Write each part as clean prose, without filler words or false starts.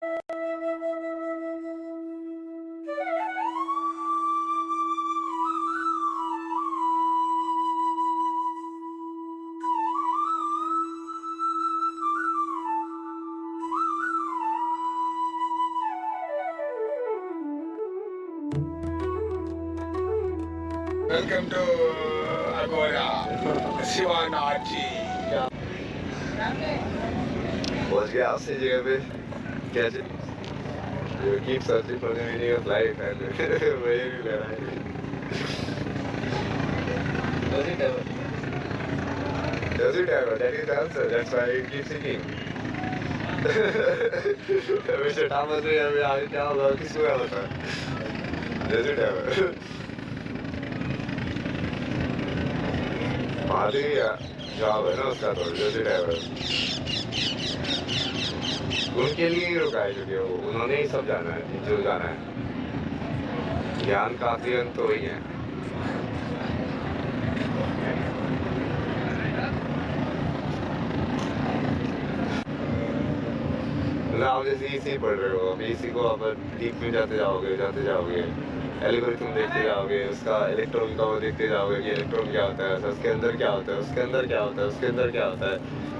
Welcome to Agora, Shivanaji. पहुंच गया उसी जगह पे क्या You keep searching for the meaning of life and वही भी ले रहा है Does it ever? That is the answer. That's why you keep seeking. Mr. Thomas ने अभी आगे क्या होगा किसको क्या होता है Does it ever? Mali job है ना उसका तो Does it ever? उनके लिए ही रुका है क्योंकि उन्होंने ही सब जाना है जो जाना है ज्ञान का आखिरी अंत तो वही है आप जैसे इसी पढ़ रहे हो अभी इसी को आप डीप में जाते जाओगे एल्गोरिथम देखते जाओगे उसका इलेक्ट्रॉन का वो देखते जाओगे कि इलेक्ट्रॉन क्या होता है उसके अंदर क्या होता है उसके अंदर क्या होता है उसके अंदर क्या होता है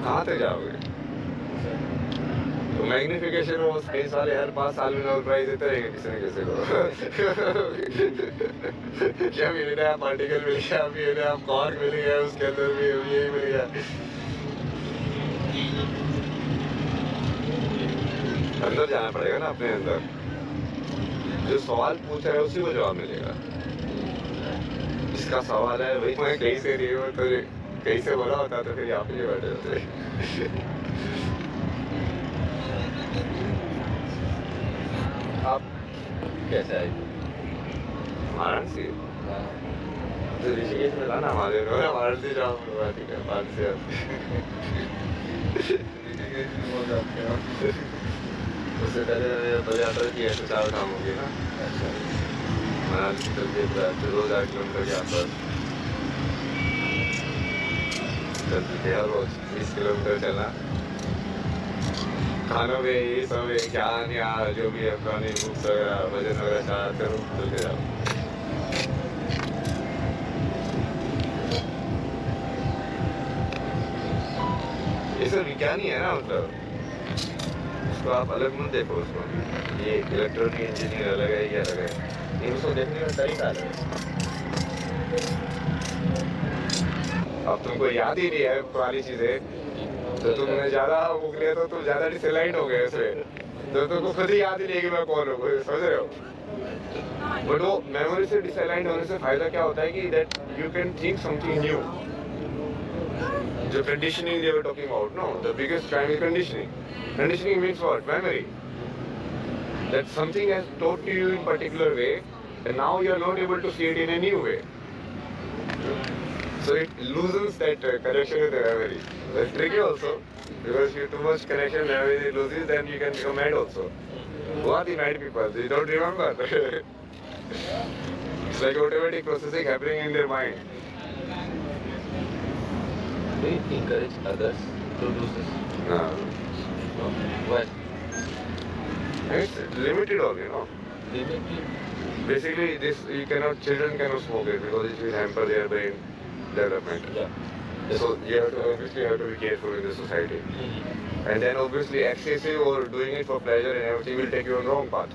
कहाँ तक जाओगे तो मैग्निफिकेशन वो स्पेस वाले हर 5 साल में नोबेल प्राइज देते रहेंगे किसी न किसी को क्या मिल गया पार्टिकल मिल गया मिल गया कॉर्क मिल गया उसके अंदर भी यही मिल गया अंदर जाना पड़ेगा ना अपने अंदर जो सवाल पूछा है उसी को जवाब मिलेगा जिसका सवाल है वही मैं कहीं से नहीं हो तो कहीं से बोला होता तो फिर यहाँ पे बैठे होते आप कैसे आए वाराणसी तो ऋषिकेश में था ना हमारे वाराणसी जाओ ठीक है वाराणसी उससे पहले पद यात्रा की है तो 4 काम होगी ना मनाली से चल के 2000 किलोमीटर के आसपास चलती थे हर रोज 20 किलोमीटर चलना खानों में ये सब ज्ञान या जो भी है पुरानी बुक्स वगैरह भजन वगैरह चलाते रहो चलते जाओ ये सब विज्ञान ही है ना मतलब उसको आप अलग मत देखो उसको ये इलेक्ट्रॉनिक इंजीनियर अलग है ये अलग है लेकिन उसको देखने का तरीका अलग है अब तुमको याद ही नहीं है पुरानी चीजें तो तुमने ज्यादा बुक लिया तो तुम ज्यादा डिसलाइंड हो गए उसमें तो तुमको खुद ही याद ही नहीं कि मैं कौन हूँ समझ रहे हो बट वो मेमोरी से डिसलाइंड होने से फायदा क्या होता है कि that you can think something new जो conditioning they were talking about no the biggest crime is conditioning means what memory that something has taught to you in particular way and now you are not able to see it in a new way so it loosens that connection with the memory that's tricky also because if you too much connection memory loses then you can become mad also who are the mad people they don't remember it's like automatic processing happening in their mind Do you encourage others to do this? no Why? it's limited all you know Limited. basically this children cannot smoke it because it will hamper their brain development Yeah. so you have to be careful in the society and then obviously excessive or doing it for pleasure and everything will take you on wrong path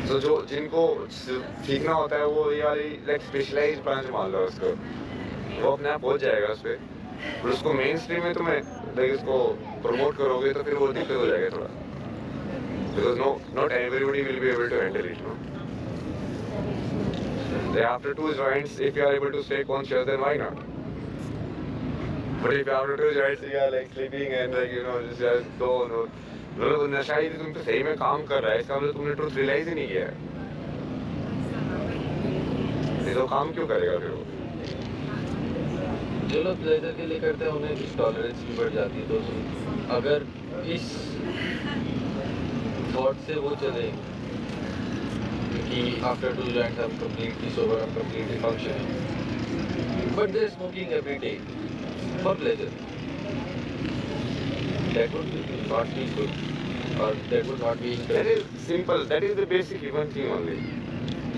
so जो जिनको सीखना होता है वो ये वाली like specialized branch मान लो उसको वो अपने आप पहुंच जाएगा उस पर और उसको मेन स्ट्रीम में तुम्हें like इसको प्रमोट करोगे तो फिर वो दिक्कत हो जाएगा थोड़ा because not everybody will be able to handle it no after 2 joints if you are able to stay conscious then why not but if after 2 joints you are like sleeping and like you know just don't know मतलब नशा ही तुम पे सही में काम कर रहा है इसका मतलब तुमने ट्रुथ रियलाइज ही नहीं किया है ये तो काम क्यों करेगा फिर वो जो लोग प्लेजर के लिए करते हैं उन्हें कुछ टॉलरेंस भी बढ़ जाती है तो अगर इस थॉट से वो चले कि after 2 joints I'm completely sober, I'm completely functioning but they're smoking every day for pleasure that would not be good or that would not be That is simple. That is the basic human thing only.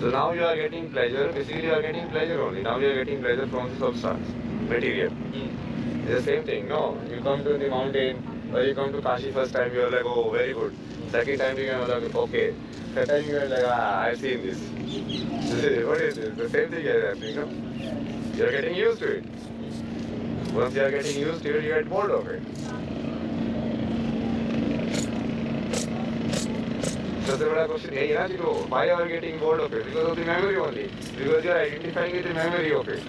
So now you are getting pleasure. Basically, you are getting pleasure only. Now you are getting pleasure from the substance, material. It's the same thing. No, you come to the mountain or you come to Kashi first time. You are like, oh, very good. Second time you are like, okay. Third time you are like, ah, I've seen this. What is this? The same thing is happening. No, you are getting used to it. Once you are getting used to it, you get bored of it. सबसे बड़ा question यही है ना कि why you are getting bored of it? Because of the memory only. Because you are identifying with the memory of it.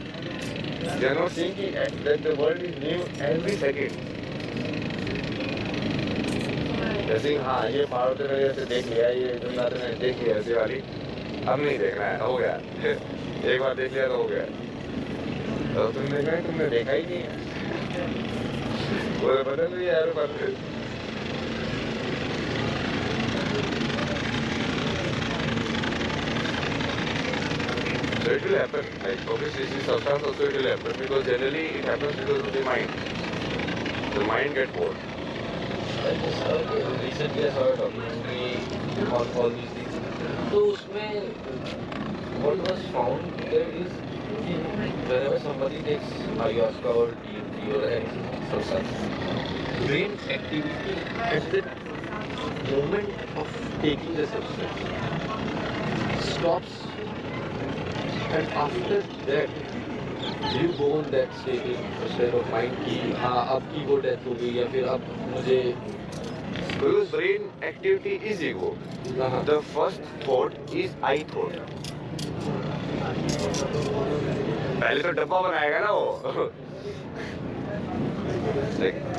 You are not thinking that the world is new every second. जैसे हाँ ये पहाड़ों पे मैंने ऐसे देख लिया, ये गंगा तो मैंने देख लिया ऐसी वाली, अब नहीं देखना है, हो गया. एक बार देख लिया तो हो गया. तो तुमने देखा ही नहीं है. वो तो बदल रही है यार बात. So it will happen, like obviously this substance also it will happen because generally it happens because of the mind. The mind gets bored. Recently I saw a documentary on all these things. So उसमें what was found there is कि whenever somebody takes ayahuasca or DMT or any substance, brain activity at the moment of taking the substance stops. And after that, you go on that state of mind कि हाँ अब की वो death हो गई या फिर अब मुझे Because brain activity is ego. The first thought is I thought. पहले तो डब्बा बनाएगा ना वो.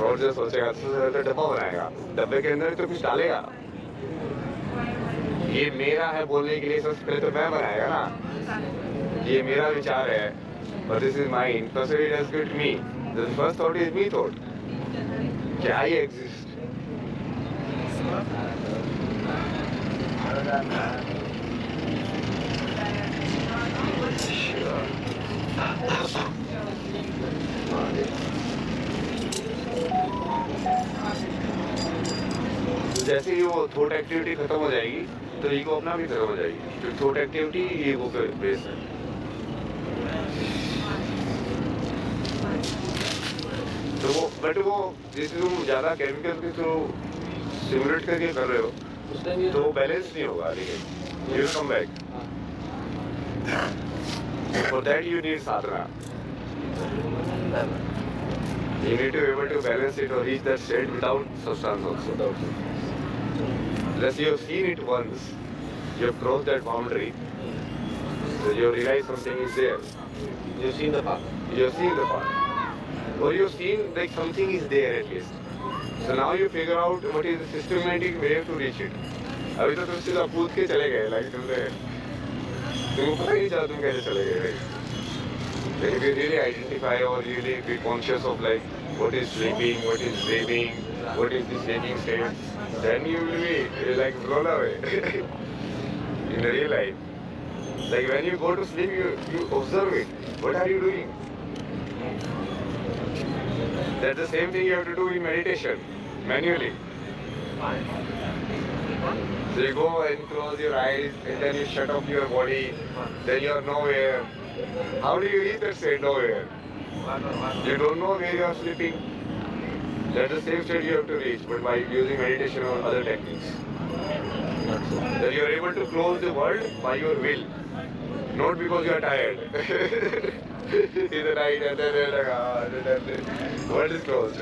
थॉट जो सोचेगा तो डब्बा बनाएगा. डब्बे के अंदर तो कुछ डालेगा. ये मेरा है बोलने के लिए सबसे पहले तो मैं बनाएगा ना. ये मेरा विचार है, but this is mine. First it has got me. The first thought is me thought. क्या ये exist? जैसे ही वो थॉट एक्टिविटी खत्म हो जाएगी तो ईगो अपना भी खत्म हो जाएगी. तो थॉट एक्टिविटी ईगो पे बेस है. तो वो बट वो जैसे तुम ज्यादा केमिकल के थ्रू सिमुलेट करके कर रहे हो तो बैलेंस नहीं होगा. लेकिन you will come back. For that you need Sadhana. You need to be able to balance it or reach that state without substance also. Unless you have seen it once, you have crossed that boundary, so you realize something is there. you've seen the path. You have seen the path. Or you have seen like something is there at least. So now you figure out what is the systematic way to reach it. अभी तो तुम सीधा कूद के चले गए, like तुमको पता ही नहीं चला तुम कैसे चले गए. If you really identify or really be conscious of like what is sleeping, what is dreaming, what is this waking state, then you will be like blown away in the real life. Like when you go to sleep, you observe it. What are you doing? That's the same thing you have to do in meditation, manually. So you go and close your eyes and then you shut off your body, then you are nowhere. How do you reach that state? Nowhere. You don't know where you are sleeping. That's the same state you have to reach, but by using meditation or other techniques. That you are able to close the world by your will, not because you are tired. In the night and then you're like, the world is closed.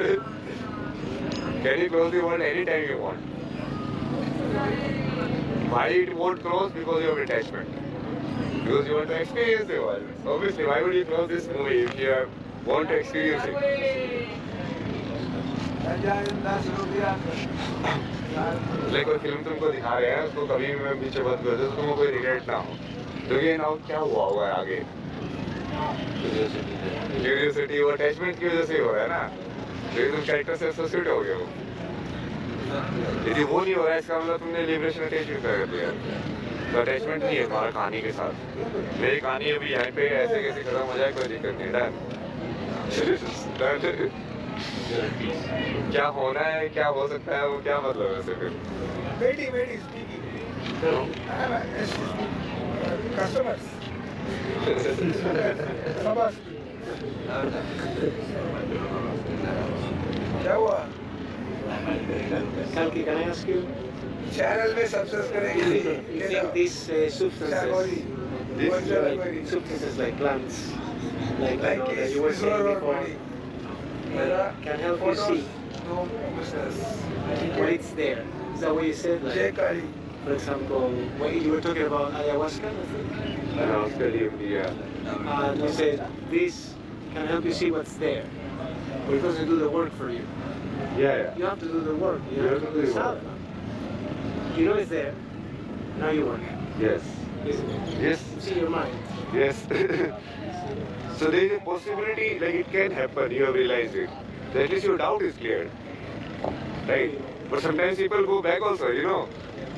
Can you close the world anytime you want? Why it won't close? Because you have attachment. Because you want to experience the world. Obviously, why would you close this movie if you want to experience it? Like कोई film तुमको दिखा रहे हैं उसको कभी भी मैं पीछे बंद कर दे तो तुमको कोई रिग्रेट ना हो. तो ये ना हो क्या हुआ होगा आगे. क्यूरियोसिटी और अटैचमेंट की वजह से हो रहा है ना. तो तुम कैरेक्टर से एसोसिएट हो गए हो. यदि वो नहीं हो रहा है इसका मतलब तुमने लिबरेशन अटैचमेंट कर दिया. तो अटैचमेंट नहीं है तुम्हारा कहानी के साथ. मेरी कहानी अभी यहाँ पे ऐसे कैसे खत्म हो जाए कोई दिक्कत नहीं. डन. possibilities. क्या होना है, क्या हो सकता है, वो क्या मतलब है वैसे फिर? Waiting, speaking. Customers. Sabas. क्या हुआ? Kalki, can I ask you? Channel में सब्सक्राइब करेंगे. You think these substances, like substances like plants, like you know, that you were saying before, can help you see No business. when it's there? Is that what you said? Jay Like, Kali. for example, when you were talking about ayahuasca, I think, उसके लिए दिया. and you said this can help you see what's there, but it doesn't do the work for you. Yeah. You have to do the work. You have to do the sadhana. You know it's there. Now you work. Yes. Isn't it? Yes. See your mind. Yes. So there is a possibility, like it can happen. You have realized it. So at least your doubt is cleared, right? But sometimes people go back also. You know,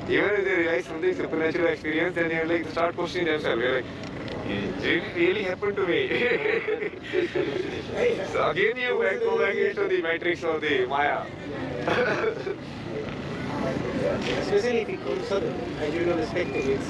even if they realize something supernatural experience, then they like start questioning themselves. They're like, "Did it really happen to me?" So again, you go back into the matrix of the Maya. Especially if it comes suddenly and you're not expecting it.